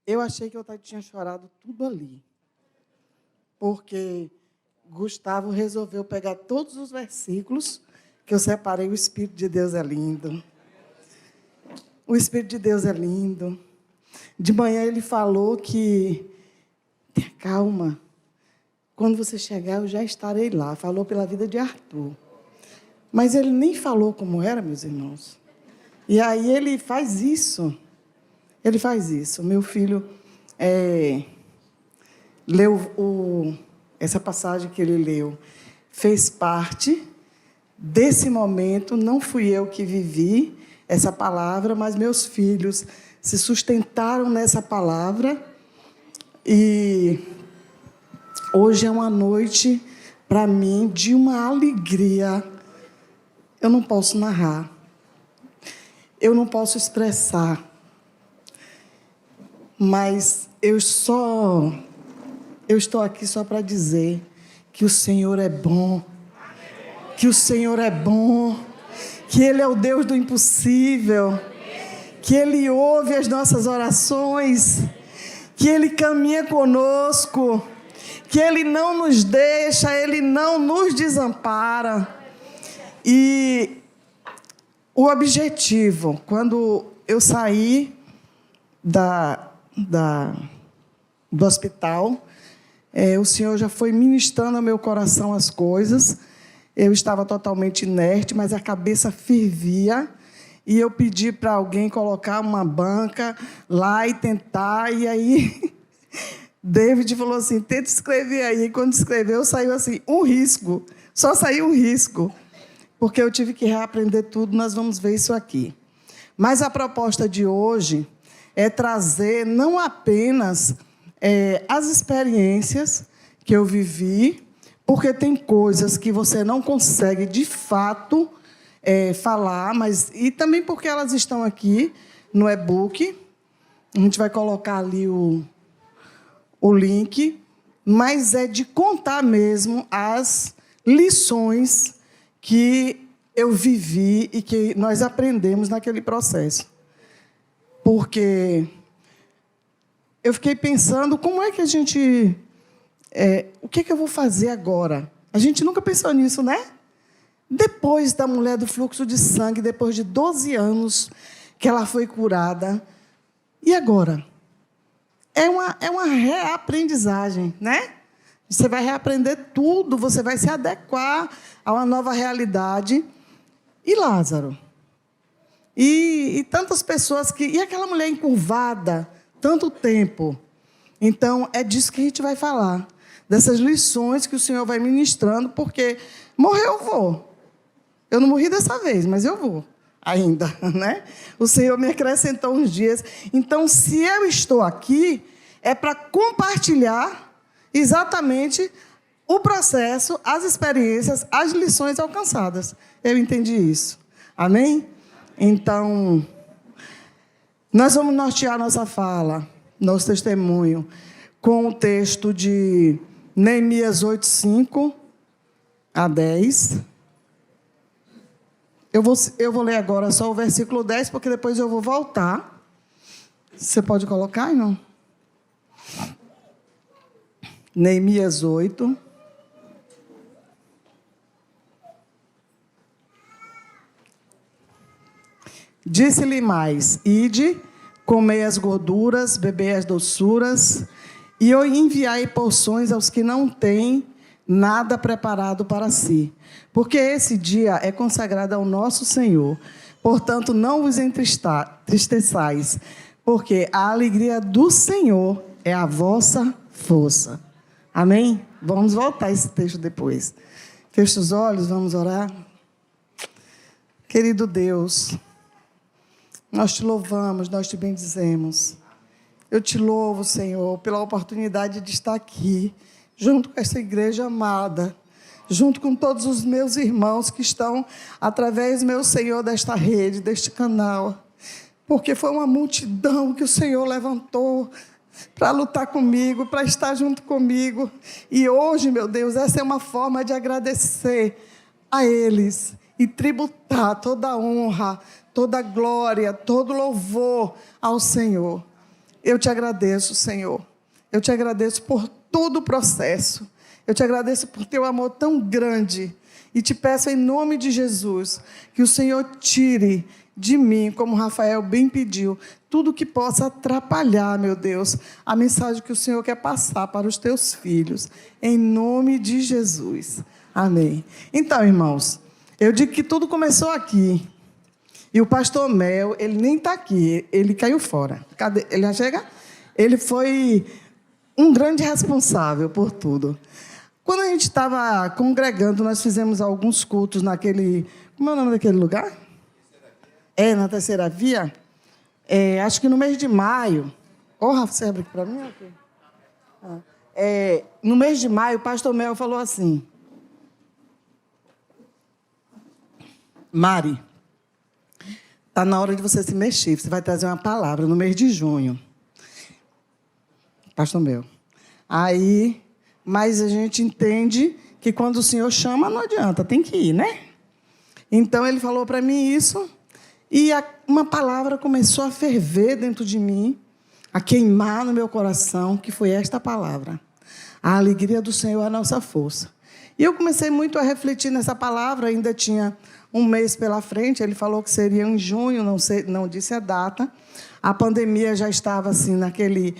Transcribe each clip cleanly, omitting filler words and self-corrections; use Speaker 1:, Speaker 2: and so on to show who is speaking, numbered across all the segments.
Speaker 1: Eu achei que eu tinha chorado tudo ali, porque Gustavo resolveu pegar todos os versículos que eu separei. O Espírito de Deus é lindo. O Espírito de Deus é lindo. De manhã ele falou que, tenha calma, quando você chegar eu já estarei lá. Falou pela vida de Arthur. Mas ele nem falou como era, meus irmãos. E aí ele faz isso. Ele faz isso. Meu filho leu essa passagem que ele leu. Fez parte desse momento. Não fui eu que vivi essa palavra, mas meus filhos se sustentaram nessa palavra. E hoje é uma noite, para mim, de uma alegria. Eu não posso narrar. Eu não posso expressar. Mas eu estou aqui só para dizer que o Senhor é bom. Que o Senhor é bom. Que Ele é o Deus do impossível. Que Ele ouve as nossas orações. Que Ele caminha conosco. Que Ele não nos deixa, Ele não nos desampara. E o objetivo, quando eu saí do hospital, o Senhor já foi ministrando ao meu coração as coisas. Eu estava totalmente inerte, mas a cabeça fervia. E eu pedi para alguém colocar uma banca lá e tentar. E aí, David falou assim, tenta escrever aí. E quando escreveu, saiu assim, um risco. Só saiu um risco. Porque eu tive que reaprender tudo, nós vamos ver isso aqui. Mas a proposta de hoje é trazer não apenas as experiências que eu vivi, porque tem coisas que você não consegue, de fato, falar, e também porque elas estão aqui no e-book. A gente vai colocar ali o link, mas é de contar mesmo as lições que eu vivi e que nós aprendemos naquele processo. Porque eu fiquei pensando, como é que a gente... o que eu vou fazer agora? A gente nunca pensou nisso, né? Depois da mulher do fluxo de sangue, depois de 12 anos que ela foi curada, e agora? É uma reaprendizagem, né? Você vai reaprender tudo, você vai se adequar a uma nova realidade. E Lázaro? E tantas pessoas que... E aquela mulher encurvada, tanto tempo. Então, é disso que a gente vai falar. Dessas lições que o Senhor vai ministrando, porque morrer eu vou. Eu não morri dessa vez, mas eu vou ainda, né? O Senhor me acrescentou uns dias. Então, se eu estou aqui, é para compartilhar exatamente o processo, as experiências, as lições alcançadas. Eu entendi isso. Amém? Então, nós vamos nortear nossa fala, nosso testemunho, com o texto de Neemias 8, 5 a 10. Eu vou ler agora só o versículo 10, porque depois eu vou voltar. Você pode colocar, não? Neemias 8. Disse-lhe mais, ide, comei as gorduras, bebei as doçuras, e enviai porções aos que não têm nada preparado para si. Porque esse dia é consagrado ao nosso Senhor. Portanto, não vos entristeçais, porque a alegria do Senhor é a vossa força. Amém? Vamos voltar a esse texto depois. Feche os olhos, vamos orar. Querido Deus, nós te louvamos, nós te bendizemos. Eu te louvo, Senhor, pela oportunidade de estar aqui, junto com essa igreja amada, junto com todos os meus irmãos que estão, através, meu Senhor, desta rede, deste canal. Porque foi uma multidão que o Senhor levantou para lutar comigo, para estar junto comigo. E hoje, meu Deus, essa é uma forma de agradecer a eles e tributar toda a honra, toda a glória, todo louvor ao Senhor. eu te agradeço, Senhor. Eu te agradeço por todo o processo. Eu te agradeço por teu amor tão grande. E te peço em nome de Jesus que o Senhor tire de mim, como Rafael bem pediu, tudo que possa atrapalhar, meu Deus, a mensagem que o Senhor quer passar para os teus filhos. Em nome de Jesus. Amém. Então, irmãos, eu digo que tudo começou aqui. E o pastor Mel, ele nem está aqui, ele caiu fora. Cadê? Ele já chega? Ele foi um grande responsável por tudo. Quando a gente estava congregando, nós fizemos alguns cultos naquele... Como é o nome daquele lugar? Na Terceira Via. Acho que no mês de maio. Rafa, você abre aqui para mim? No mês de maio, o pastor Mel falou assim: Mari, está na hora de você se mexer. Você vai trazer uma palavra no mês de junho. Pastor Mel. Mas a gente entende que quando o Senhor chama, não adianta, tem que ir, né? Então, ele falou para mim isso, e uma palavra começou a ferver dentro de mim, a queimar no meu coração, que foi esta palavra: a alegria do Senhor é a nossa força. E eu comecei muito a refletir nessa palavra, ainda tinha um mês pela frente, ele falou que seria em junho, não disse a data. A pandemia já estava assim, naquele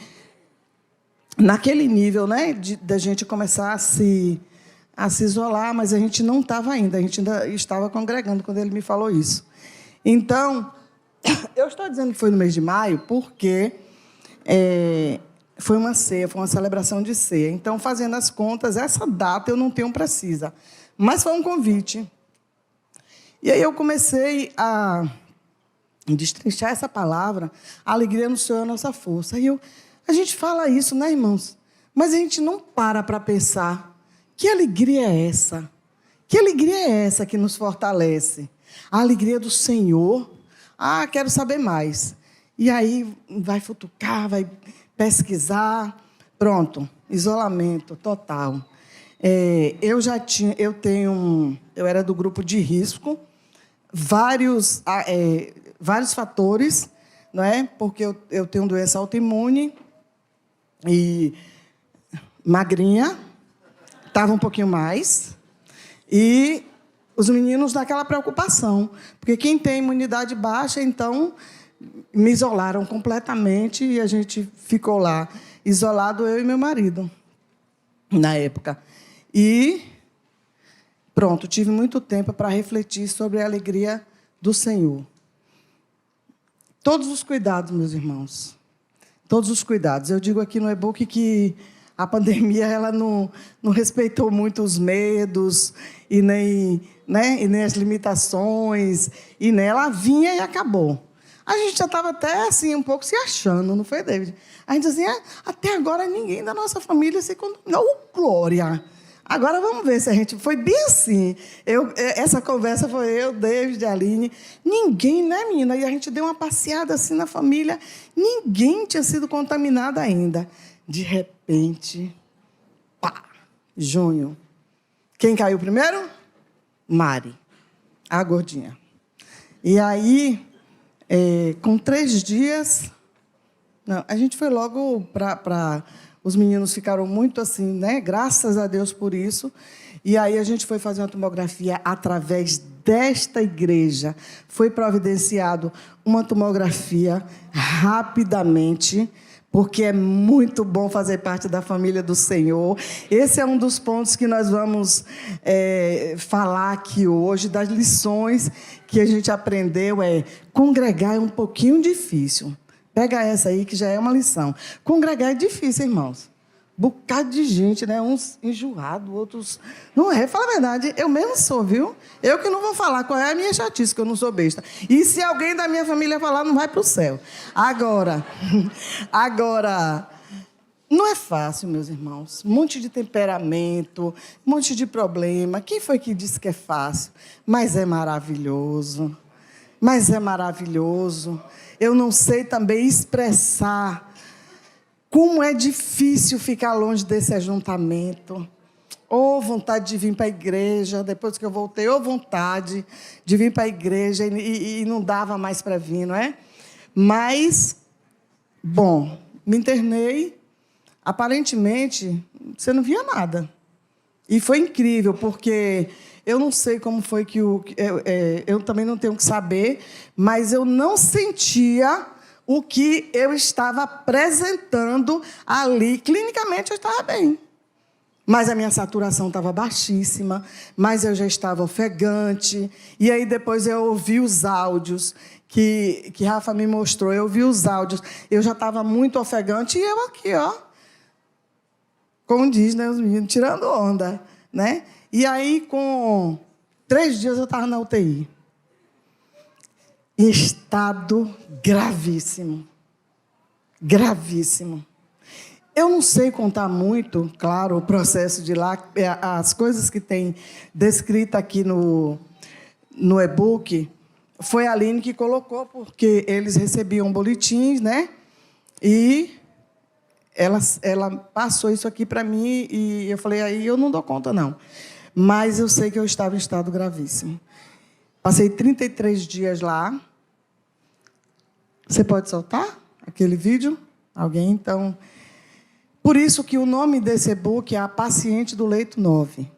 Speaker 1: nível, né, da gente começar a se isolar, mas a gente não estava ainda, a gente ainda estava congregando quando ele me falou isso. Então, eu estou dizendo que foi no mês de maio porque foi uma ceia, foi uma celebração de ceia. Então, fazendo as contas, essa data eu não tenho precisa, mas foi um convite. E aí eu comecei a destrinchar essa palavra: a alegria no Senhor é a nossa força. E a gente fala isso, né, irmãos? Mas a gente não para pensar: que alegria é essa? Que alegria é essa que nos fortalece? A alegria do Senhor? Quero saber mais. E aí vai futucar, vai pesquisar. Pronto, isolamento total. Eu era do grupo de risco, vários fatores, não é? Porque eu tenho doença autoimune e magrinha, estava um pouquinho mais, e os meninos naquela preocupação, porque quem tem imunidade baixa, então me isolaram completamente e a gente ficou lá, isolado, eu e meu marido, na época. E pronto, tive muito tempo para refletir sobre a alegria do Senhor. Todos os cuidados, meus irmãos, todos os cuidados. Eu digo aqui no e-book que a pandemia ela não respeitou muito os medos e nem as limitações, e ela vinha e acabou. A gente já estava até assim, um pouco se achando, não foi, David? A gente dizia: até agora ninguém da nossa família se contaminou. Glória! Agora vamos ver se a gente... Foi bem assim. Essa conversa foi eu, David, Aline. Ninguém, né, menina? E a gente deu uma passeada assim na família. Ninguém tinha sido contaminado ainda. De repente, pá, junho. Quem caiu primeiro? Mari, a gordinha. E aí, com 3 dias... Não, a gente foi logo para... Os meninos ficaram muito assim, né? Graças a Deus por isso. E aí a gente foi fazer uma tomografia através desta igreja. Foi providenciado uma tomografia rapidamente, porque é muito bom fazer parte da família do Senhor. Esse é um dos pontos que nós vamos falar aqui hoje, das lições que a gente aprendeu. Congregar é um pouquinho difícil. Pega essa aí, que já é uma lição. Congregar é difícil, irmãos. Bocado de gente, né? Uns enjoados, outros... Não é? Fala a verdade, eu mesmo sou, viu? Eu que não vou falar qual é a minha chatice, que eu não sou besta. E se alguém da minha família falar, não vai para o céu. Agora, não é fácil, meus irmãos. Um monte de temperamento, um monte de problema. Quem foi que disse que é fácil? Mas é maravilhoso. Eu não sei também expressar como é difícil ficar longe desse ajuntamento. Vontade de vir para a igreja, depois que eu voltei, vontade de vir para a igreja e não dava mais para vir, não é? Mas, bom, me internei. Aparentemente, você não via nada. E foi incrível, porque eu não sei como foi que eu também não tenho que saber, mas eu não sentia o que eu estava apresentando ali. Clinicamente, eu estava bem. Mas a minha saturação estava baixíssima, mas eu já estava ofegante. E aí, depois, eu ouvi os áudios que Rafa me mostrou. Eu ouvi os áudios. Eu já estava muito ofegante. E eu aqui, ó. Como diz, né, os meninos, tirando onda, né? E aí, com 3 dias, eu estava na UTI. Em estado gravíssimo. Gravíssimo. Eu não sei contar muito, claro, o processo de lá, as coisas que tem descrita aqui no e-book, foi a Aline que colocou, porque eles recebiam boletins, né? E ela passou isso aqui para mim e eu falei, aí eu não dou conta, não. Mas eu sei que eu estava em estado gravíssimo. Passei 33 dias lá. Você pode soltar aquele vídeo? Alguém, então... Por isso que o nome desse e-book é A Paciente do Leito 9.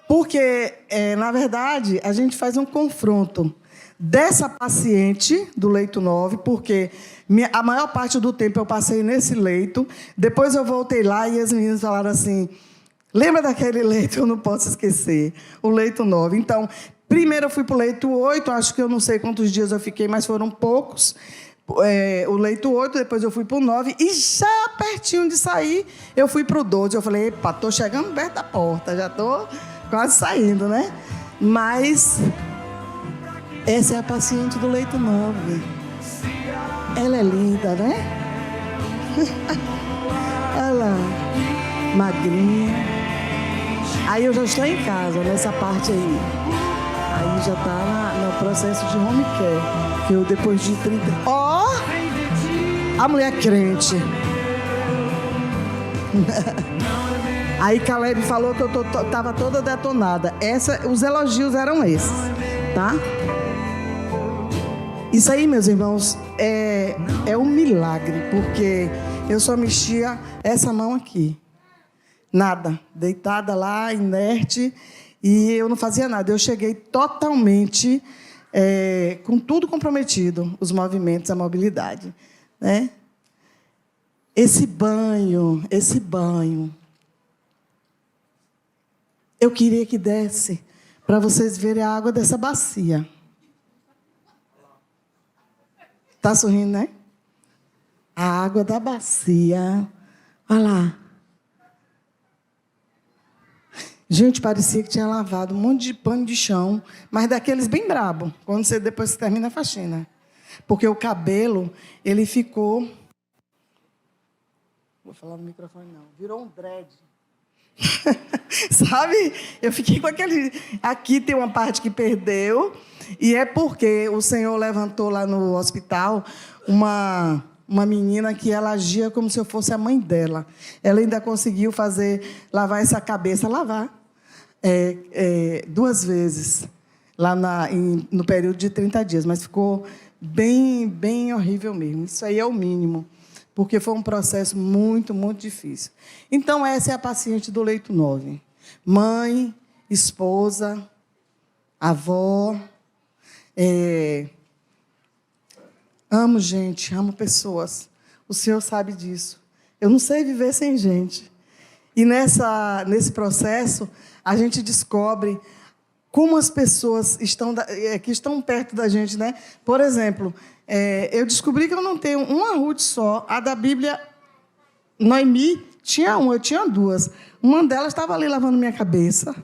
Speaker 1: Porque, na verdade, a gente faz um confronto dessa paciente do leito 9, porque a maior parte do tempo eu passei nesse leito, depois eu voltei lá e as meninas falaram assim, lembra daquele leito? Eu não posso esquecer, o leito 9. Então, primeiro eu fui para o leito 8, acho que eu não sei quantos dias eu fiquei, mas foram poucos. O leito 8, depois eu fui para o 9, e já pertinho de sair, eu fui para o 12. Eu falei, epa, estou chegando perto da porta, já estou quase saindo, né? Mas essa é a paciente do leito 9. Ela é linda, né? Olha lá, magrinha. Aí eu já estou em casa, nessa parte aí. Aí já está no processo de home care. Que eu, depois de 30... Ó! A mulher crente. Aí Caleb falou que eu estava toda detonada. Os elogios eram esses, tá? Isso aí, meus irmãos, é um milagre, porque eu só mexia essa mão aqui. Nada. Deitada lá, inerte, e eu não fazia nada. Eu cheguei totalmente... com tudo comprometido, os movimentos, a mobilidade, né? Esse banho, eu queria que desse para vocês verem a água dessa bacia. Tá sorrindo, né? A água da bacia, olha lá. Gente, parecia que tinha lavado um monte de pano de chão, mas daqueles bem brabo, quando depois você termina a faxina. Porque o cabelo, ele ficou... Vou falar no microfone, não. Virou um dread. Sabe? Eu fiquei com aquele... Aqui tem uma parte que perdeu, e é porque o Senhor levantou lá no hospital uma menina que ela agia como se eu fosse a mãe dela. Ela ainda conseguiu lavar essa cabeça, lavar. 2 vezes, lá no período de 30 dias, mas ficou bem, bem horrível mesmo. Isso aí é o mínimo, porque foi um processo muito, muito difícil. Então, essa é a paciente do leito 9. Mãe, esposa, avó. Amo gente, amo pessoas. O Senhor sabe disso. Eu não sei viver sem gente. E nesse processo, a gente descobre como as pessoas que estão perto da gente, né? Por exemplo, eu descobri que eu não tenho uma Ruth só. A da Bíblia, Noemi, tinha uma, eu tinha 2. Uma delas estava ali lavando minha cabeça.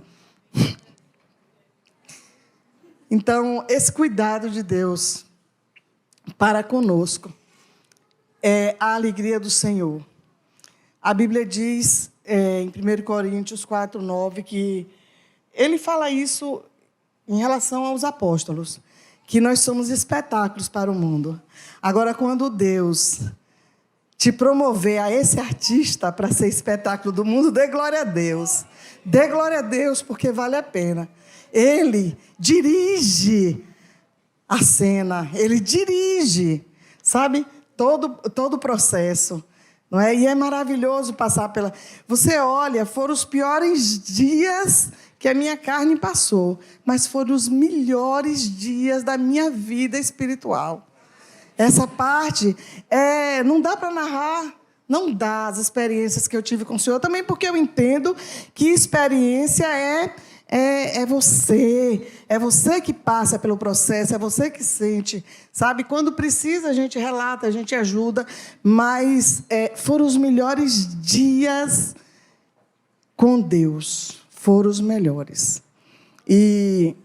Speaker 1: Então, esse cuidado de Deus para conosco é a alegria do Senhor. A Bíblia diz... em 1 Coríntios 4:9, que ele fala isso em relação aos apóstolos, que nós somos espetáculos para o mundo. Agora, quando Deus te promover a esse artista para ser espetáculo do mundo, dê glória a Deus. Dê glória a Deus, porque vale a pena. Ele dirige a cena, ele dirige, sabe? todo o processo. Não é? E é maravilhoso passar pela... Você olha, foram os piores dias que a minha carne passou, mas foram os melhores dias da minha vida espiritual. Essa parte, não dá para narrar, não dá as experiências que eu tive com o Senhor, também porque eu entendo que experiência é você que passa pelo processo, é você que sente, sabe? Quando precisa, a gente relata, a gente ajuda, mas foram os melhores dias com Deus, foram os melhores. E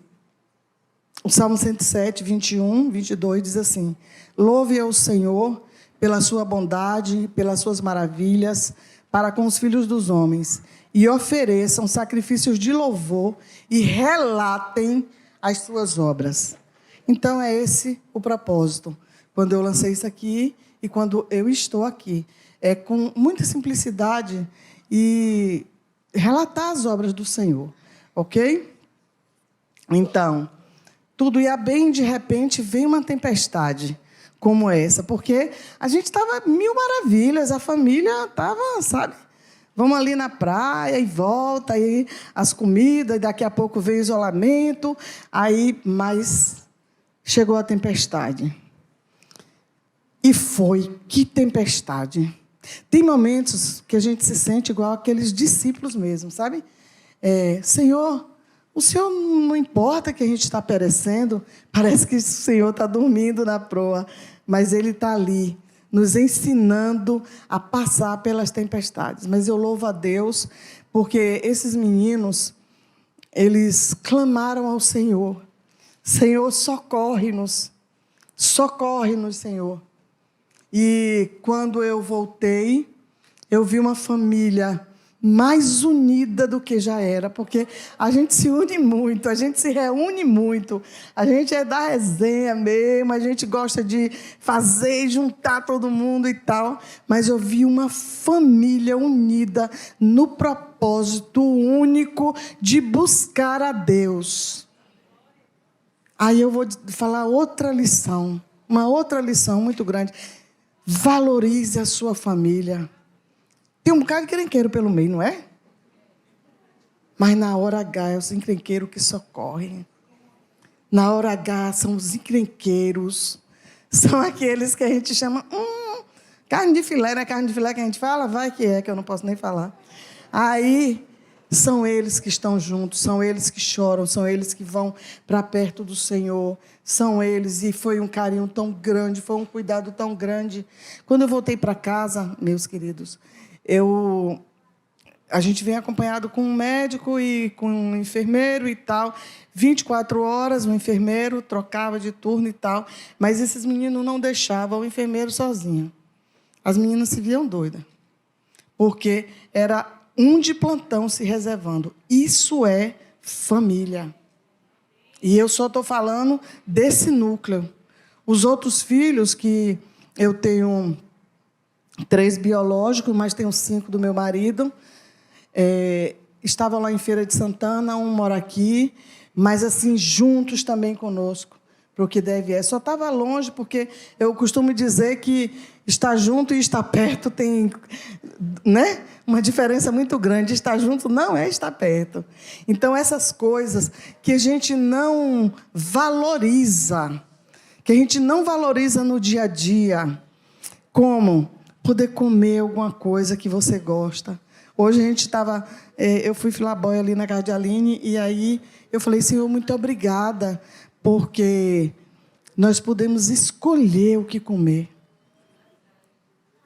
Speaker 1: o Salmo 107, 21, 22 diz assim: louve ao Senhor pela sua bondade, pelas suas maravilhas, para com os filhos dos homens, e ofereçam sacrifícios de louvor e relatem as suas obras. Então, é esse o propósito. Quando eu lancei isso aqui e quando eu estou aqui, é com muita simplicidade e relatar as obras do Senhor, ok? Então, tudo ia bem, de repente, vem uma tempestade como essa, porque a gente estava mil maravilhas, a família estava, sabe? Vamos ali na praia e volta, aí as comidas, e daqui a pouco veio o isolamento, mas chegou a tempestade. E que tempestade. Tem momentos que a gente se sente igual aqueles discípulos mesmo, sabe? Senhor, o Senhor não importa que a gente está perecendo, parece que o Senhor está dormindo na proa, mas Ele está ali, nos ensinando a passar pelas tempestades. Mas eu louvo a Deus, porque esses meninos, eles clamaram ao Senhor. Senhor, socorre-nos, Senhor. E quando eu voltei, eu vi uma família mais unida do que já era, porque a gente se une muito, a gente se reúne muito, a gente é da resenha mesmo, a gente gosta de fazer e juntar todo mundo e tal, mas eu vi uma família unida no propósito único de buscar a Deus. Aí eu vou falar uma outra lição muito grande. Valorize a sua família. Tem um bocado de encrenqueiro pelo meio, não é? Mas na hora H é os encrenqueiros que socorrem. Na hora H são os encrenqueiros. São aqueles que a gente chama... carne de filé, não é carne de filé que a gente fala? Vai que eu não posso nem falar. Aí são eles que estão juntos, são eles que choram, são eles que vão para perto do Senhor. São eles, e foi um carinho tão grande, foi um cuidado tão grande. Quando eu voltei para casa, meus queridos... A gente vem acompanhado com um médico e com um enfermeiro e tal. 24 horas, o enfermeiro trocava de turno e tal. Mas esses meninos não deixavam o enfermeiro sozinho. As meninas se viam doidas. Porque era um de plantão se reservando. Isso é família. E eu só estou falando desse núcleo. Os outros filhos que eu tenho... 3 biológicos, mas tenho 5 do meu marido. Estavam lá em Feira de Santana, um mora aqui, mas assim, juntos também conosco, para o que deve é. Só estava longe, porque eu costumo dizer que estar junto e estar perto tem, né, uma diferença muito grande. Estar junto não é estar perto. Então, essas coisas que a gente não valoriza, no dia a dia, como poder comer alguma coisa que você gosta. Hoje a gente estava... eu fui filabóia ali na casa de Aline, e aí eu falei, Senhor, muito obrigada, porque nós podemos escolher o que comer.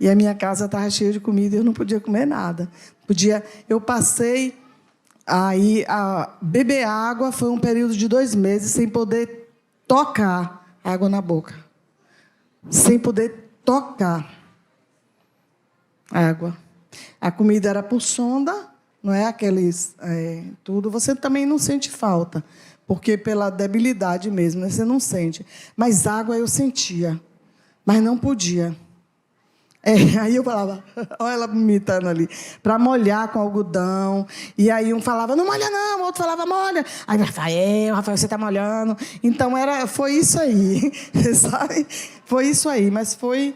Speaker 1: E a minha casa estava cheia de comida e eu não podia comer nada. Eu passei a beber água, foi um período de 2 meses, sem poder tocar água na boca. Sem poder tocar água. A comida era por sonda, não é aqueles... tudo. Você também não sente falta, porque pela debilidade mesmo, né? Você não sente. Mas água eu sentia, mas não podia. Aí eu falava, olha ela me imitando ali, para molhar com algodão. E aí um falava, não molha não, o outro falava, molha. Aí Rafael, você está molhando. Então foi isso aí, sabe? Foi isso aí, mas foi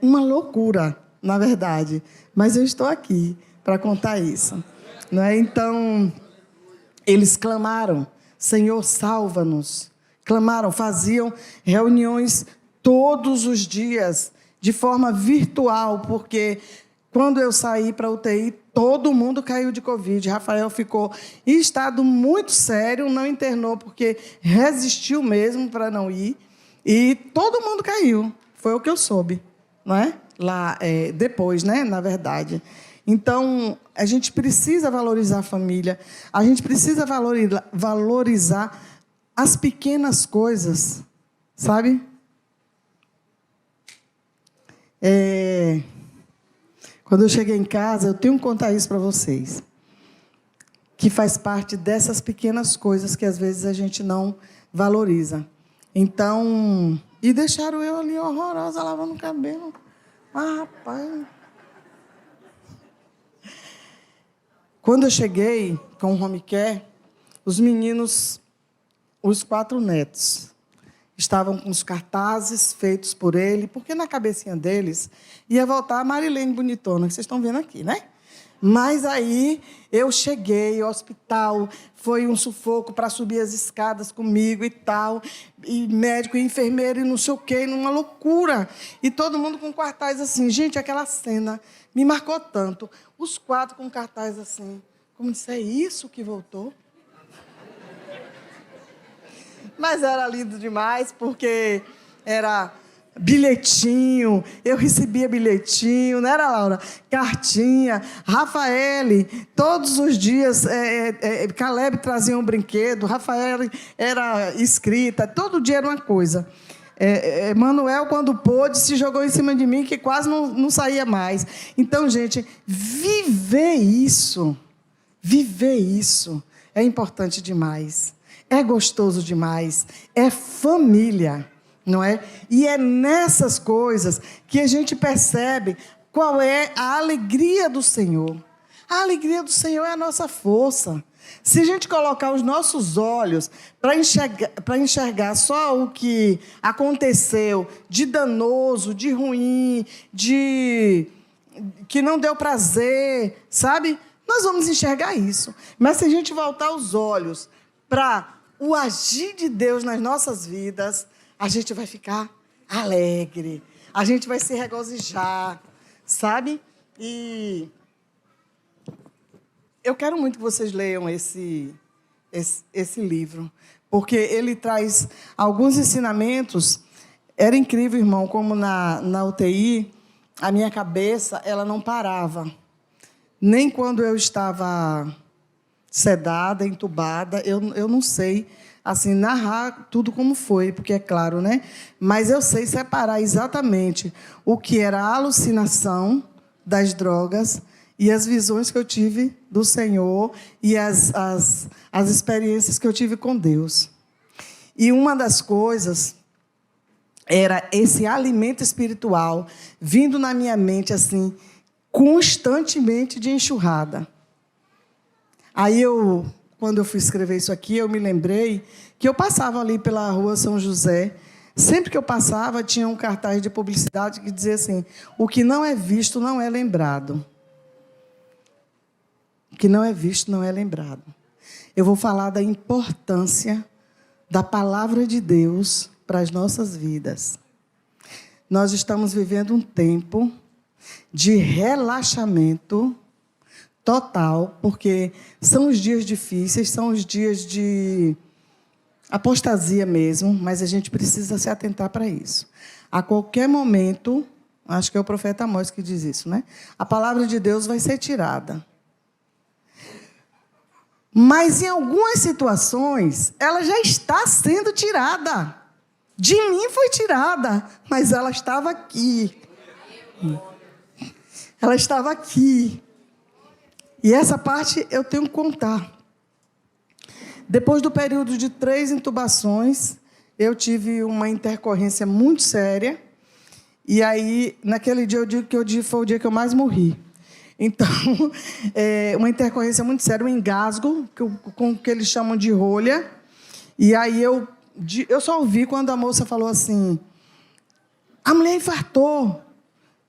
Speaker 1: uma loucura, na verdade. Mas eu estou aqui para contar isso. Não é? Então, eles clamaram, Senhor, salva-nos. Clamaram, faziam reuniões todos os dias, de forma virtual, porque quando eu saí para a UTI, todo mundo caiu de Covid. Rafael ficou em estado muito sério, não internou, porque resistiu mesmo para não ir. E todo mundo caiu. Foi o que eu soube, não é? Lá, depois, né? Na verdade. Então, a gente precisa valorizar a família, a gente precisa valorizar as pequenas coisas, sabe? Quando eu cheguei em casa, eu tenho que contar isso para vocês, que faz parte dessas pequenas coisas que às vezes a gente não valoriza. Então, e deixaram eu ali horrorosa, lavando o cabelo. Ah, rapaz. Quando eu cheguei com o home care, os meninos, os 4 netos, estavam com os cartazes feitos por ele, porque na cabecinha deles ia voltar a Marilene bonitona, que vocês estão vendo aqui, né? Mas aí eu cheguei ao hospital, foi um sufoco para subir as escadas comigo e tal, e médico e enfermeiro e não sei o quê, numa loucura. E todo mundo com cartaz assim. Gente, aquela cena me marcou tanto. Os 4 com cartaz assim. Como disse, é isso que voltou? Mas era lindo demais, porque era bilhetinho, eu recebia bilhetinho, não era, Laura? Cartinha, Rafael, todos os dias, Caleb trazia um brinquedo, Rafael era escrita, todo dia era uma coisa. Manuel, quando pôde, se jogou em cima de mim, que quase não saía mais. Então, gente, viver isso é importante demais. É gostoso demais, é família, não é? E é nessas coisas que a gente percebe qual é a alegria do Senhor. A alegria do Senhor é a nossa força. Se a gente colocar os nossos olhos para enxergar só o que aconteceu de danoso, de ruim, de que não deu prazer, sabe? Nós vamos enxergar isso. Mas se a gente voltar os olhos para o agir de Deus nas nossas vidas, a gente vai ficar alegre, a gente vai se regozijar, sabe? E eu quero muito que vocês leiam esse livro, porque ele traz alguns ensinamentos. Era incrível, irmão, como na UTI, a minha cabeça ela não parava. Nem quando eu estava sedada, entubada, eu não sei assim, narrar tudo como foi, porque é claro, né? Mas eu sei separar exatamente o que era a alucinação das drogas e as visões que eu tive do Senhor e as experiências que eu tive com Deus. E uma das coisas era esse alimento espiritual vindo na minha mente assim, constantemente de enxurrada. Aí quando eu fui escrever isso aqui, eu me lembrei que eu passava ali pela rua São José. Sempre que eu passava, tinha um cartaz de publicidade que dizia assim: o que não é visto não é lembrado. O que não é visto não é lembrado. Eu vou falar da importância da palavra de Deus para as nossas vidas. Nós estamos vivendo um tempo de relaxamento total, porque são os dias difíceis, são os dias de apostasia mesmo, mas a gente precisa se atentar para isso. A qualquer momento, acho que é o profeta Amós que diz isso, né? A palavra de Deus vai ser tirada. Mas em algumas situações, ela já está sendo tirada. De mim foi tirada, mas ela estava aqui. Ela estava aqui. E essa parte eu tenho que contar. Depois do período de 3 intubações, eu tive uma intercorrência muito séria. E aí, naquele dia, eu digo que foi o dia que eu mais morri. Então, uma intercorrência muito séria, um engasgo, com o que eles chamam de rolha. E aí, eu só ouvi quando a moça falou assim: a mulher infartou.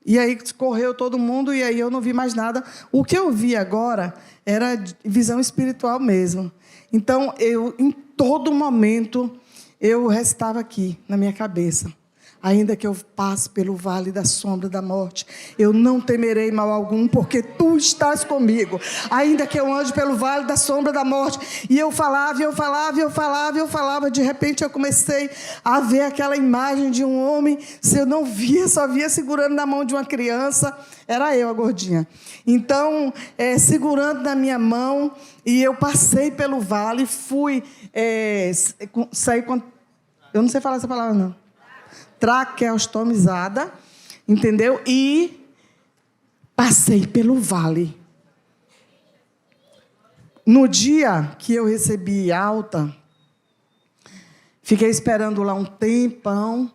Speaker 1: E aí correu todo mundo e aí eu não vi mais nada. O que eu vi agora era visão espiritual mesmo. Então, em todo momento, eu restava aqui na minha cabeça. Ainda que eu passe pelo vale da sombra da morte, eu não temerei mal algum, porque tu estás comigo. Ainda que eu ande pelo vale da sombra da morte. E eu falava, de repente eu comecei a ver aquela imagem de um homem. Se eu não via, só via segurando na mão de uma criança. Era eu, a gordinha. Então, segurando na minha mão, e eu passei pelo vale, saí com... Eu não sei falar essa palavra, não. Traqueostomizada, entendeu? E passei pelo vale. No dia que eu recebi alta, fiquei esperando lá um tempão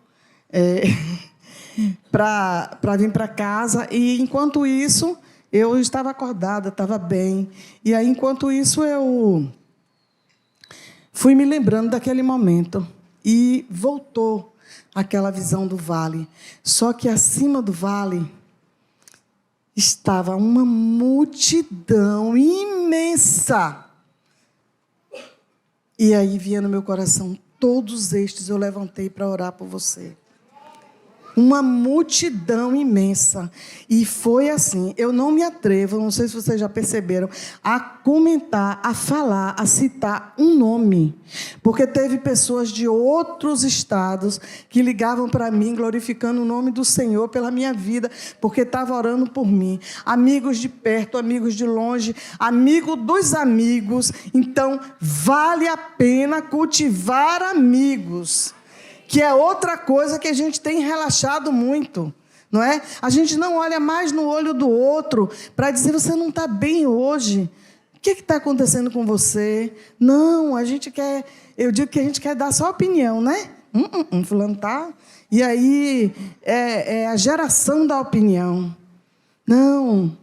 Speaker 1: para vir para casa, e enquanto isso, eu estava acordada, estava bem. E aí, enquanto isso, eu fui me lembrando daquele momento, e voltou aquela visão do vale. Só que acima do vale estava uma multidão imensa. E aí vinha no meu coração: todos estes eu levantei para orar por você. Uma multidão imensa. E foi assim, eu não me atrevo, não sei se vocês já perceberam, a comentar, a falar, a citar um nome. Porque teve pessoas de outros estados que ligavam para mim, glorificando o nome do Senhor pela minha vida, porque estavam orando por mim. Amigos de perto, amigos de longe, amigo dos amigos. Então, vale a pena cultivar amigos, que é outra coisa que a gente tem relaxado muito, não é? A gente não olha mais no olho do outro para dizer: você não está bem hoje, o que está acontecendo com você? Não, a gente quer, eu digo que a gente quer dar só opinião, né? Fulano tá. E aí é a geração da opinião. Não,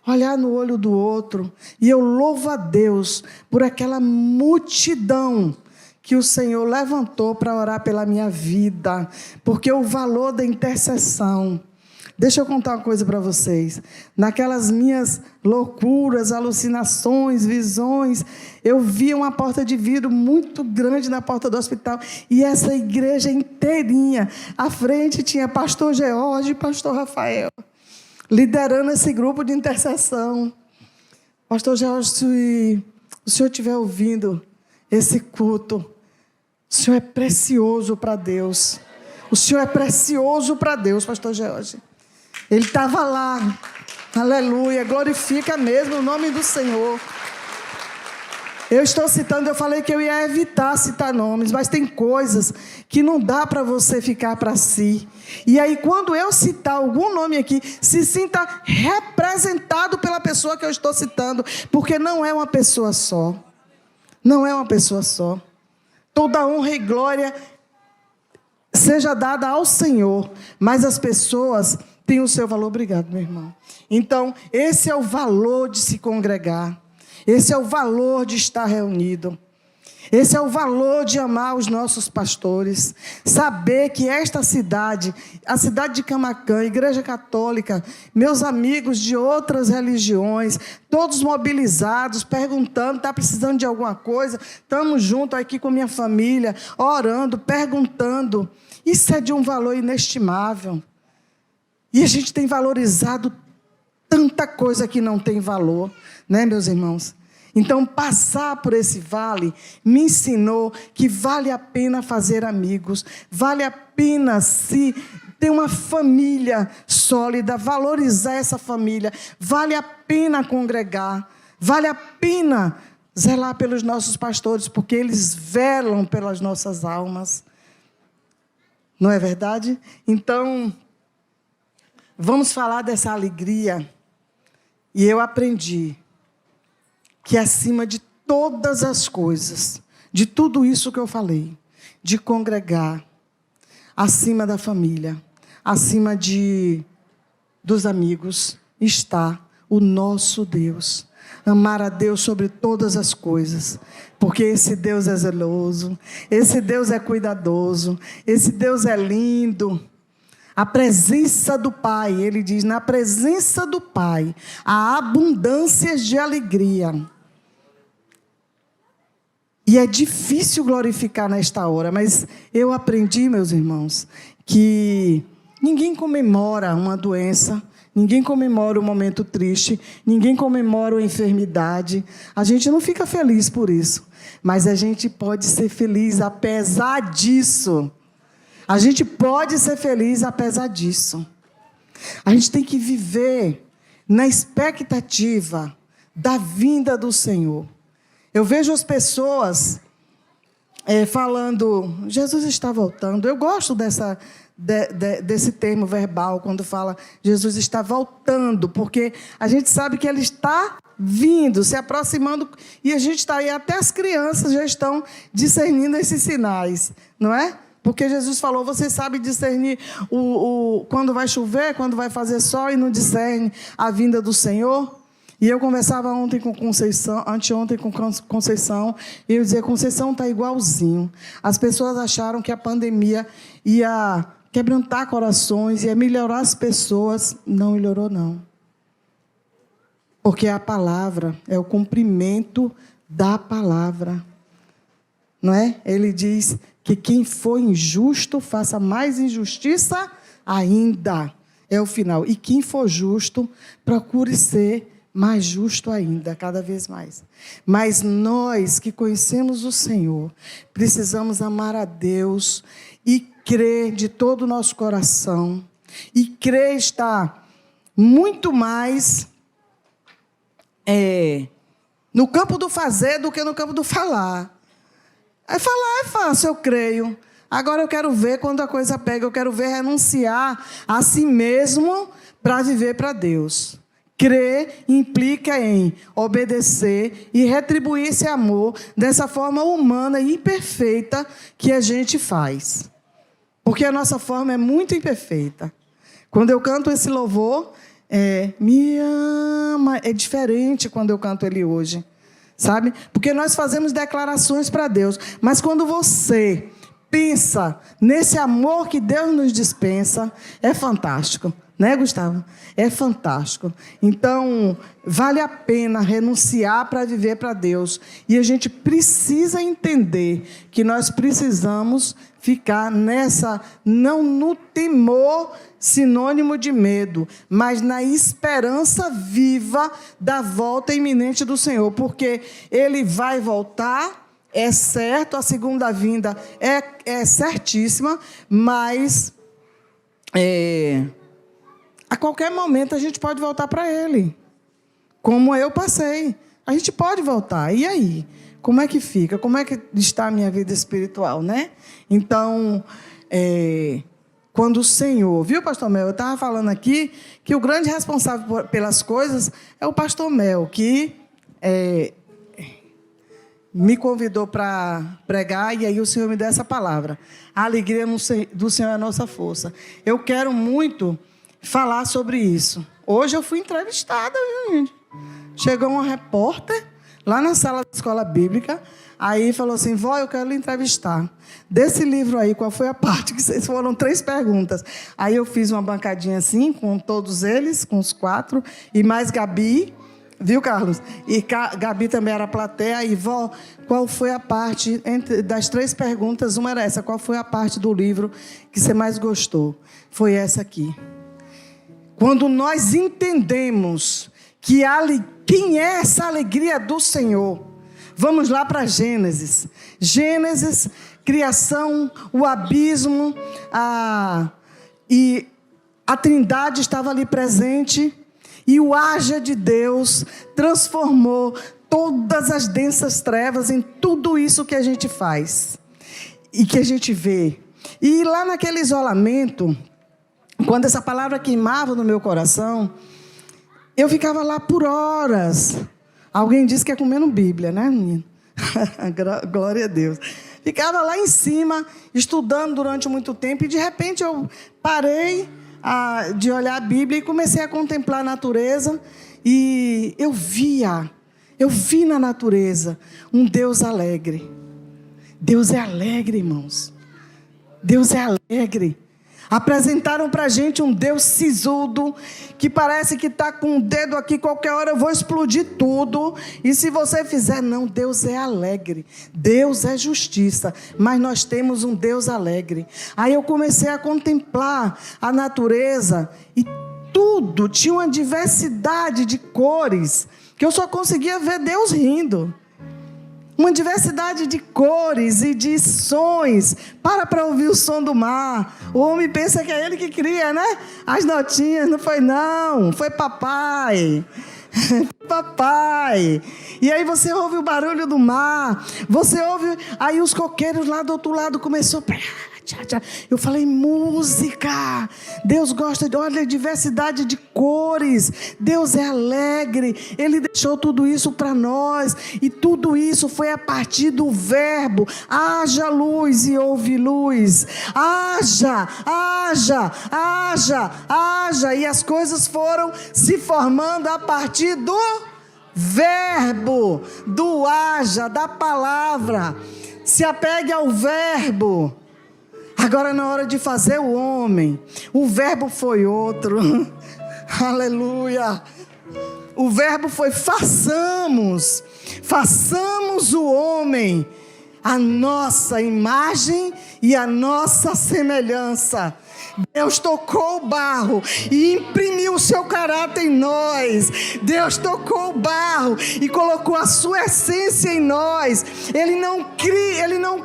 Speaker 1: olhar no olho do outro. E eu louvo a Deus por aquela multidão que o Senhor levantou para orar pela minha vida, porque o valor da intercessão. Deixa eu contar uma coisa para vocês. Naquelas minhas loucuras, alucinações, visões, eu vi uma porta de vidro muito grande na porta do hospital, e essa igreja inteirinha, à frente tinha pastor George e pastor Rafael, liderando esse grupo de intercessão. Pastor George, se o senhor estiver ouvindo esse culto, o Senhor é precioso para Deus. O Senhor é precioso para Deus, pastor George. Ele estava lá. Aleluia. Glorifica mesmo o nome do Senhor. Eu estou citando, eu falei que eu ia evitar citar nomes, mas tem coisas que não dá para você ficar para si. E aí, quando eu citar algum nome aqui, se sinta representado pela pessoa que eu estou citando, porque não é uma pessoa só. Não é uma pessoa só. Toda honra e glória seja dada ao Senhor, mas as pessoas têm o seu valor. Obrigado, meu irmão. Então, esse é o valor de se congregar. Esse é o valor de estar reunido. Esse é o valor de amar os nossos pastores. Saber que esta cidade, a cidade de Camaquã, Igreja Católica, meus amigos de outras religiões, todos mobilizados, perguntando: está precisando de alguma coisa? Estamos juntos aqui com minha família, orando, perguntando. Isso é de um valor inestimável. E a gente tem valorizado tanta coisa que não tem valor, né, meus irmãos? Então, passar por esse vale me ensinou que vale a pena fazer amigos, vale a pena se ter uma família sólida, valorizar essa família, vale a pena congregar, vale a pena zelar pelos nossos pastores, porque eles velam pelas nossas almas. Não é verdade? Então, vamos falar dessa alegria. E eu aprendi que acima de todas as coisas, de tudo isso que eu falei, de congregar, acima da família, acima dos amigos, está o nosso Deus. Amar a Deus sobre todas as coisas, porque esse Deus é zeloso, esse Deus é cuidadoso, esse Deus é lindo. A presença do Pai, ele diz, na presença do Pai, há abundâncias de alegria. E é difícil glorificar nesta hora, mas eu aprendi, meus irmãos, que ninguém comemora uma doença, ninguém comemora um momento triste, ninguém comemora uma enfermidade. A gente não fica feliz por isso, mas a gente pode ser feliz apesar disso. A gente pode ser feliz apesar disso. A gente tem que viver na expectativa da vinda do Senhor. Eu vejo as pessoas falando, Jesus está voltando. Eu gosto desse termo verbal, quando fala Jesus está voltando, porque a gente sabe que Ele está vindo, se aproximando, e a gente está aí, até as crianças já estão discernindo esses sinais, não é? Porque Jesus falou, você sabe discernir quando vai chover, quando vai fazer sol, e não discerne a vinda do Senhor? E eu conversava anteontem com Conceição, e eu dizia, Conceição está igualzinho. As pessoas acharam que a pandemia ia quebrantar corações, ia melhorar as pessoas. Não melhorou, não. Porque a palavra é o cumprimento da palavra. Não é? Ele diz que quem for injusto, faça mais injustiça ainda. É o final. E quem for justo, procure ser mais justo ainda, cada vez mais. Mas nós que conhecemos o Senhor, precisamos amar a Deus e crer de todo o nosso coração. E crer estar muito mais no campo do fazer do que no campo do falar. Falar é fácil, eu creio. Agora eu quero ver quando a coisa pega, eu quero ver renunciar a si mesmo para viver para Deus. Crer implica em obedecer e retribuir esse amor dessa forma humana e imperfeita que a gente faz. Porque a nossa forma é muito imperfeita. Quando eu canto esse louvor, me ama, é diferente quando eu canto ele hoje. Sabe? Porque nós fazemos declarações para Deus. Mas quando você pensa nesse amor que Deus nos dispensa, é fantástico. Né, Gustavo? É fantástico. Então, vale a pena renunciar para viver para Deus. E a gente precisa entender que nós precisamos ficar não no temor, sinônimo de medo, mas na esperança viva da volta iminente do Senhor. Porque Ele vai voltar, é certo, a segunda vinda é certíssima, mas a qualquer momento a gente pode voltar para Ele. Como eu passei. A gente pode voltar. E aí? Como é que fica? Como é que está a minha vida espiritual, né? Então, quando o Senhor... Viu, pastor Mel? Eu estava falando aqui que o grande responsável pelas coisas é o pastor Mel, que me convidou para pregar, e aí o Senhor me deu essa palavra. A alegria do Senhor é a nossa força. Eu quero muito falar sobre isso. Hoje eu fui entrevistada, viu, gente? Chegou uma repórter lá na sala da escola bíblica, aí falou assim, vó, eu quero lhe entrevistar. Desse livro aí, qual foi a parte que vocês foram 3 perguntas. Aí eu fiz uma bancadinha assim, com todos eles, com os 4, e mais Gabi, viu, Carlos? E Gabi também era plateia. E, vó, qual foi a parte, das 3 perguntas, uma era essa, qual foi a parte do livro que você mais gostou? Foi essa aqui. Quando nós entendemos quem é essa alegria do Senhor, vamos lá para Gênesis. Gênesis, criação, o abismo, e a Trindade estava ali presente, e o haja de Deus transformou todas as densas trevas em tudo isso que a gente faz e que a gente vê. E lá naquele isolamento, quando essa palavra queimava no meu coração, eu ficava lá por horas. Alguém disse que é comendo Bíblia, né, menino? Glória a Deus. Ficava lá em cima, estudando durante muito tempo, e de repente eu parei de olhar a Bíblia e comecei a contemplar a natureza, e eu vi na natureza um Deus alegre. Deus é alegre, irmãos. Deus é alegre. Apresentaram para a gente um Deus sisudo, que parece que está com o dedo aqui, qualquer hora eu vou explodir tudo. E se você fizer, não, Deus é alegre, Deus é justiça, mas nós temos um Deus alegre. Aí eu comecei a contemplar a natureza e tudo tinha uma diversidade de cores, que eu só conseguia ver Deus rindo. Uma diversidade de cores e de sons. Para ouvir o som do mar. O homem pensa que é ele que cria, né? As notinhas, não foi não. Foi papai. Papai. E aí você ouve o barulho do mar. Você ouve... Aí os coqueiros lá do outro lado começou... Eu falei, música. Deus gosta de, olha, diversidade de cores. Deus é alegre. Ele deixou tudo isso para nós. E tudo isso foi a partir do verbo. Haja luz e houve luz. Haja, haja, haja, haja. E as coisas foram se formando a partir do verbo, do haja, da palavra. Se apegue ao verbo. Agora na hora de fazer o homem, o verbo foi outro. Aleluia. O verbo foi façamos o homem a nossa imagem e a nossa semelhança. Deus tocou o barro e imprimiu o seu caráter em nós. Deus tocou o barro e colocou a sua essência em nós. Ele não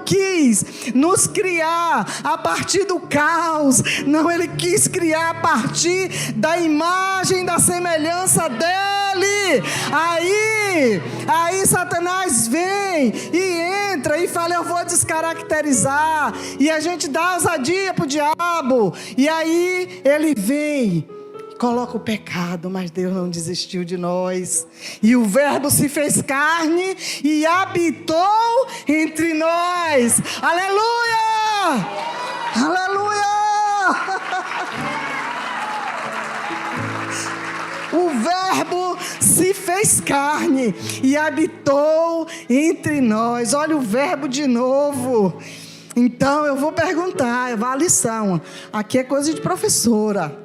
Speaker 1: quis nos criar a partir do caos. Não, Ele quis criar a partir da imagem, da semelhança dEle. Aí Satanás vem e entra e fala, eu vou descaracterizar. E a gente dá ousadia para o diabo. E aí ele vem, coloca o pecado, mas Deus não desistiu de nós. E o verbo se fez carne e habitou entre nós. Aleluia! Aleluia! O verbo se fez carne e habitou entre nós. Olha o verbo de novo. Então eu vou perguntar, vai a lição. Aqui é coisa de professora.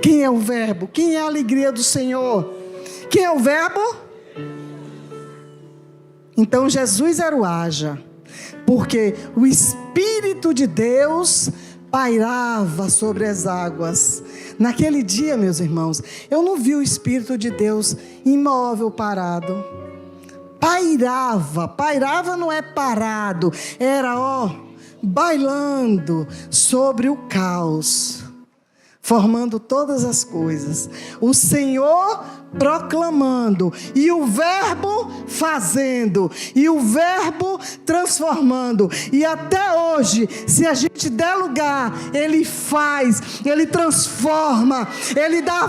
Speaker 1: Quem é o verbo? Quem é a alegria do Senhor? Quem é o verbo? Então Jesus era o haja, porque o Espírito de Deus pairava sobre as águas. Naquele dia, meus irmãos, eu não vi o Espírito de Deus imóvel, parado. Pairava não é parado, era bailando sobre o caos, formando todas as coisas. O Senhor proclamando, e o verbo fazendo, e o verbo transformando. E até hoje, se a gente der lugar, Ele faz, Ele transforma, Ele dá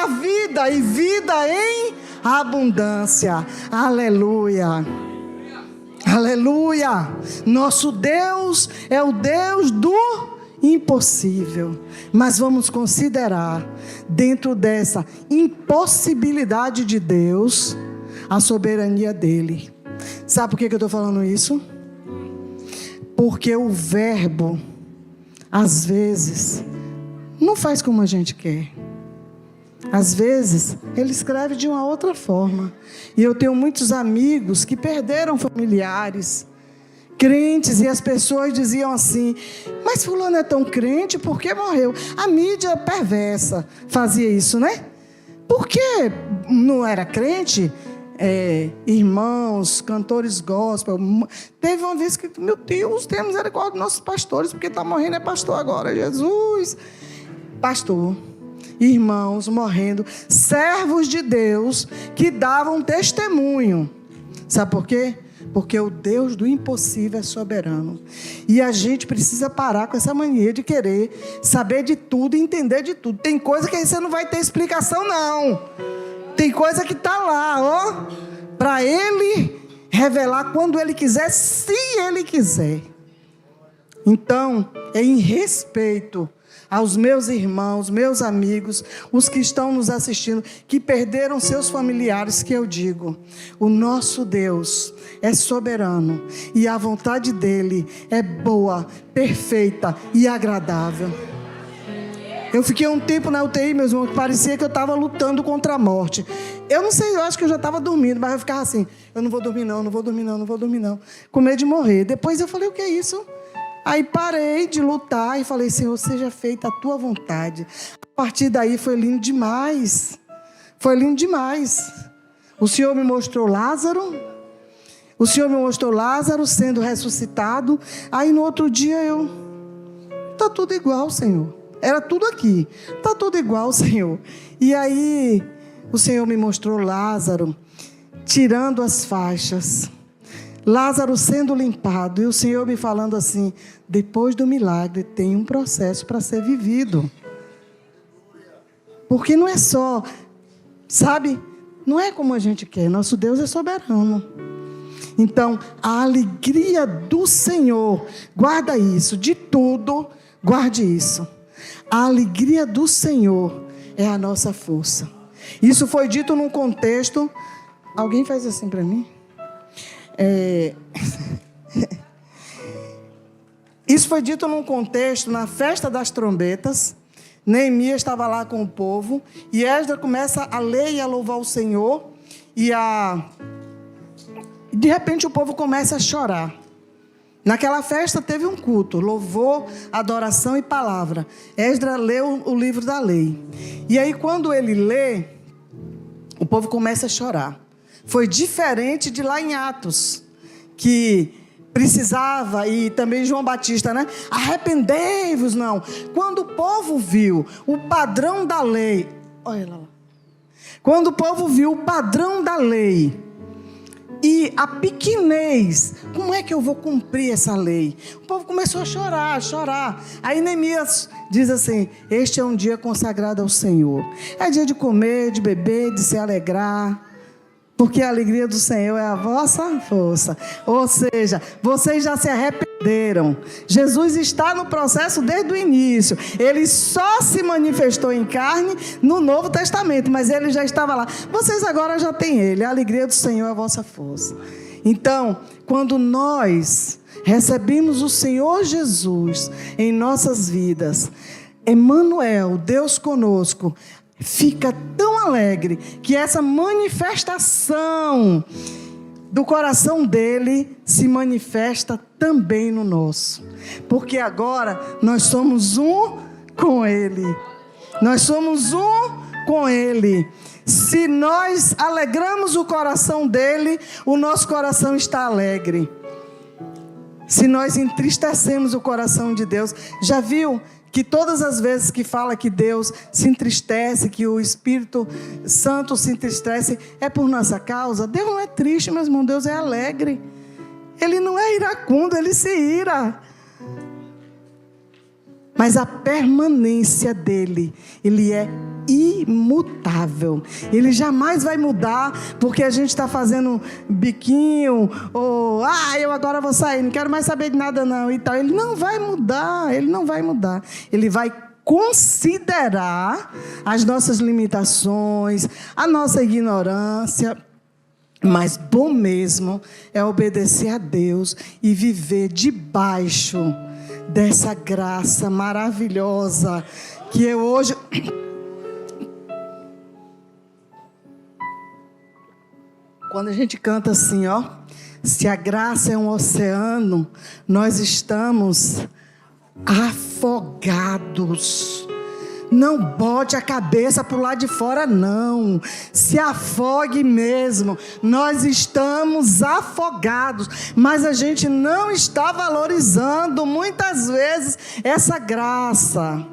Speaker 1: vida e vida em abundância. Aleluia. Aleluia. Nosso Deus é o Deus do impossível. Mas vamos considerar, dentro dessa impossibilidade de Deus, a soberania dele. Sabe por que eu estou falando isso? Porque o verbo, às vezes, não faz como a gente quer. Às vezes, ele escreve de uma outra forma. E eu tenho muitos amigos que perderam familiares, crentes, e as pessoas diziam assim, mas fulano é tão crente, por que morreu? A mídia perversa fazia isso, né? Por que não era crente? Irmãos, cantores gospel. Teve uma vez que, meu Deus, tem misericórdia dos nossos pastores, porque está morrendo é pastor agora, Jesus. Pastor. Irmãos morrendo, servos de Deus que davam testemunho. Sabe por quê? Porque o Deus do impossível é soberano. E a gente precisa parar com essa mania de querer saber de tudo e entender de tudo. Tem coisa que aí você não vai ter explicação, não. Tem coisa que está lá, para Ele revelar quando Ele quiser, se Ele quiser. Então, é em respeito aos meus irmãos, meus amigos, os que estão nos assistindo, que perderam seus familiares, que eu digo: o nosso Deus é soberano e a vontade dele é boa, perfeita e agradável. Eu fiquei um tempo na UTI, meus irmãos, parecia que eu estava lutando contra a morte. Eu não sei, eu acho que eu já estava dormindo, mas eu ficava assim: eu não vou dormir não, não vou dormir não, não vou dormir não, com medo de morrer. Depois eu falei: o que é isso? Aí parei de lutar e falei: Senhor, seja feita a tua vontade. A partir daí foi lindo demais. Foi lindo demais. O Senhor me mostrou Lázaro. O Senhor me mostrou Lázaro sendo ressuscitado. Aí no outro dia está tudo igual, Senhor. Era tudo aqui. Está tudo igual, Senhor. E aí o Senhor me mostrou Lázaro tirando as faixas. Lázaro sendo limpado. E o Senhor me falando assim: depois do milagre tem um processo para ser vivido. Porque não é só, sabe? Não é como a gente quer. Nosso Deus é soberano. Então, a alegria do Senhor, guarda isso, de tudo, guarde isso. A alegria do Senhor é a nossa força. Isso foi dito num contexto... Alguém faz assim para mim? Isso foi dito num contexto, na festa das trombetas. Neemias estava lá com o povo, e Esdras começa a ler e a louvar o Senhor, e de repente o povo começa a chorar. Naquela festa teve um culto, louvor, adoração e palavra. Esdras leu o livro da lei. E aí quando ele lê, o povo começa a chorar. Foi diferente de lá em Atos, que precisava, e também João Batista, né? Arrependei-vos, não. Quando o povo viu o padrão da lei, olha lá. Quando o povo viu o padrão da lei e a pequenez, como é que eu vou cumprir essa lei? O povo começou a chorar, a chorar. Aí Neemias diz assim: este é um dia consagrado ao Senhor. É dia de comer, de beber, de se alegrar, porque a alegria do Senhor é a vossa força. Ou seja, vocês já se arrependeram. Jesus está no processo desde o início. Ele só se manifestou em carne no Novo Testamento, mas ele já estava lá. Vocês agora já têm ele. A alegria do Senhor é a vossa força. Então, quando nós recebemos o Senhor Jesus em nossas vidas, Emmanuel, Deus conosco, fica tão alegre que essa manifestação do coração dele se manifesta também no nosso. Porque agora nós somos um com ele. Nós somos um com ele. Se nós alegramos o coração dele, o nosso coração está alegre. Se nós entristecemos o coração de Deus, já viu que todas as vezes que fala que Deus se entristece, que o Espírito Santo se entristece, é por nossa causa? Deus não é triste, meu irmão, Deus é alegre. Ele não é iracundo, ele se ira. Mas a permanência dele, ele é imutável. Ele jamais vai mudar porque a gente está fazendo biquinho, ou eu agora vou sair, não quero mais saber de nada não, e tal. Ele não vai mudar, ele não vai mudar. Ele vai considerar as nossas limitações, a nossa ignorância, mas bom mesmo é obedecer a Deus e viver debaixo dessa graça maravilhosa que eu hoje... Quando a gente canta assim, se a graça é um oceano, nós estamos afogados. Não bote a cabeça para o lado de fora, não. Se afogue mesmo. Nós estamos afogados, mas a gente não está valorizando muitas vezes essa graça.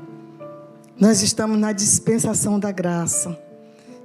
Speaker 1: Nós estamos na dispensação da graça.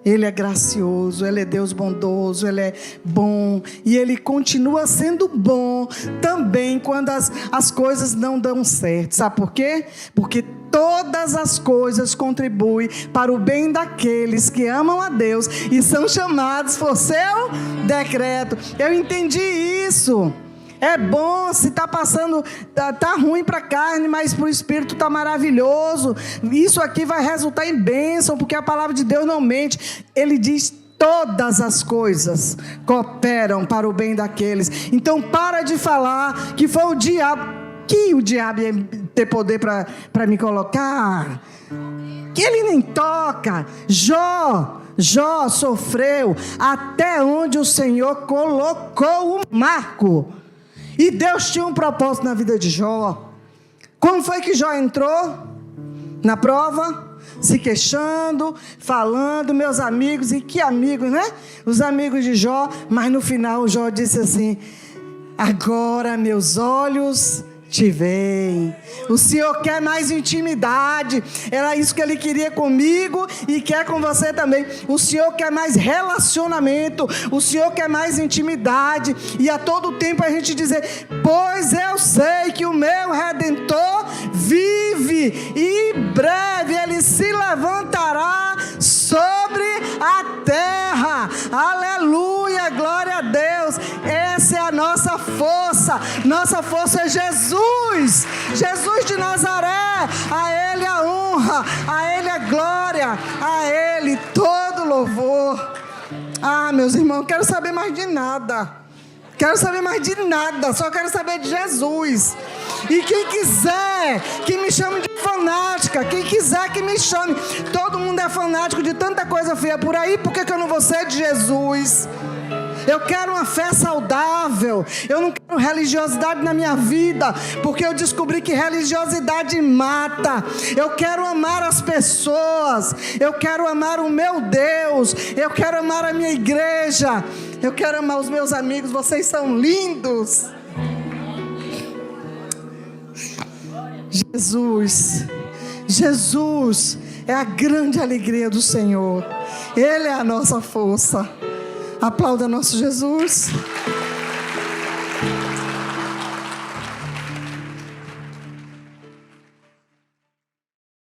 Speaker 1: Ele é gracioso, Ele é Deus bondoso, Ele é bom. E Ele continua sendo bom também quando as coisas não dão certo. Sabe por quê? Porque todas as coisas contribuem para o bem daqueles que amam a Deus e são chamados por seu decreto. Eu entendi isso. É bom, se está passando, tá ruim para a carne, mas para o espírito está maravilhoso. Isso aqui vai resultar em bênção, porque a palavra de Deus não mente. Ele diz: todas as coisas cooperam para o bem daqueles. Então para de falar que foi o diabo, que o diabo ia ter poder para me colocar, que ele nem toca. Jó sofreu até onde o Senhor colocou o marco. E Deus tinha um propósito na vida de Jó. Como foi que Jó entrou na prova? Se queixando, falando, meus amigos, e que amigos, né? Os amigos de Jó. Mas no final Jó disse assim: agora meus olhos te veem. O Senhor quer mais intimidade. Era isso que Ele queria comigo e quer com você também. O Senhor quer mais relacionamento. O Senhor quer mais intimidade. E a todo tempo a gente dizer: pois eu sei que o meu Redentor vive, e em breve Ele se levantará sobre a terra. Aleluia, glória a Deus. Essa é a nossa força. Nossa força é Jesus. Jesus de Nazaré. A Ele a honra, a Ele a glória, a Ele todo louvor. Ah, meus irmãos, não quero saber mais de nada. Quero saber mais de nada, só quero saber de Jesus. E quem quiser que me chame de fanática, quem quiser que me chame. Todo mundo é fanático de tanta coisa feia por aí. Por que eu não vou ser de Jesus? Eu quero uma fé saudável. Eu não quero religiosidade na minha vida, porque eu descobri que religiosidade mata. Eu quero amar as pessoas. Eu quero amar o meu Deus. Eu quero amar a minha igreja. Eu quero amar os meus amigos. Vocês são lindos. Jesus é a grande alegria do Senhor. Ele é a nossa força. Aplauda nosso Jesus.